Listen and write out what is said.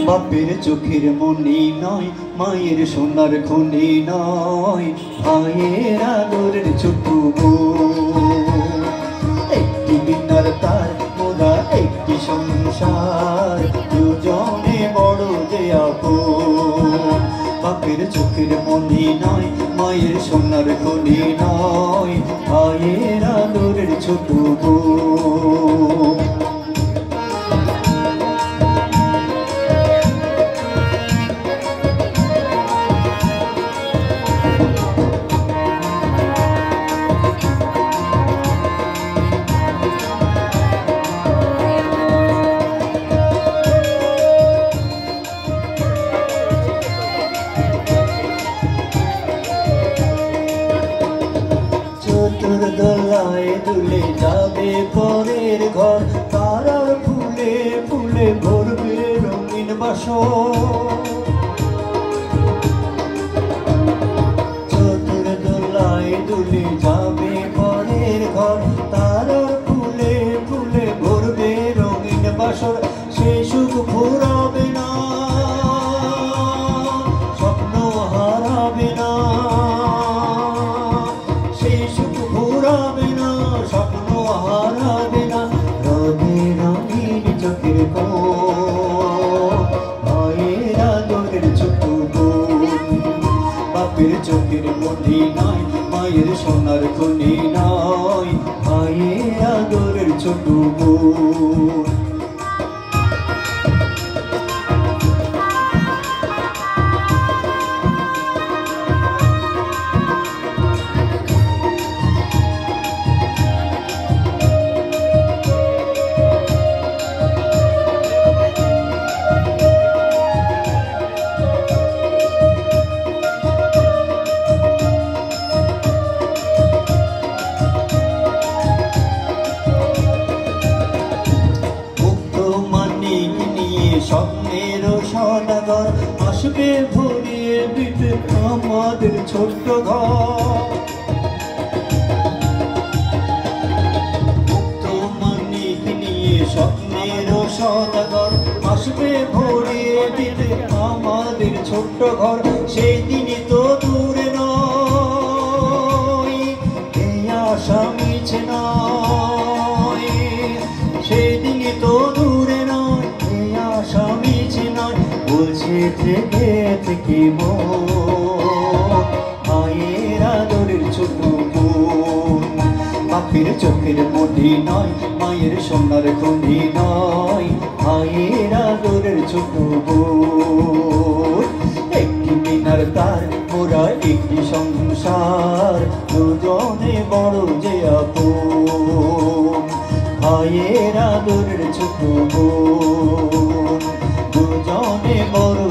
বাপের চোখের মনি নয়, মায়ের সোনার খনি নয়, ভাইয়ের আদরের ছোট বোন। একটি বিনার তার মোরা একটি সংসার, দুজনে বড় যে আপন। বাপের চোখের মনি নয়, মায়ের সোনার খনি নয়, ভাইয়ের আদরের ছোট বোন। দোলায় দুলে যাবে পরের ঘর, তারার ফুলে ফুলে ভরবে রঙিন বাসর। চতুর দোলায় দুলে যাবে পরের ঘর, তারার ফুলে ফুলে ভরবে রঙিন বাসর। সে সুখ ফুরাবে না, স্বপ্ন হারাবে না, স্বপ্ন হারাবে না। রঙে রঙিন চোখের কোণ, ভাইয়ের আদরের ছোট বোন। বাপের চোখের মনি নয়, মায়ের সোনার খনি নয়, ভাইয়ের আদরের ছোট বোন। স্বপ্নের সদাগর আসবে ভরিয়ে দিতে আমাদের ছোট্ট ঘর। মুক্ত মানিক নিয়ে স্বপ্নের সদাগর আসবে ভরিয়ে দিতে আমাদের ছোট্ট ঘর। সেই দিনই তো দূরে নয়, এই আশা মিছে নয়। সেই দিনই তো দূরে নয়, এই আশা মিছে নয়। বলছে থেকে থেকে মায়ের আদরের ছোট বোন। বাপের চোখের মনি নয়, মায়ের সোনার খনি নয়, ভাইয়ের আদরের ছোট বোন। একটি মিনার তার মোরা একটি সংসার, দুজনে বড় যে আপন। ভাইয়ের আদরের ছোট বোন, দুজনে বড়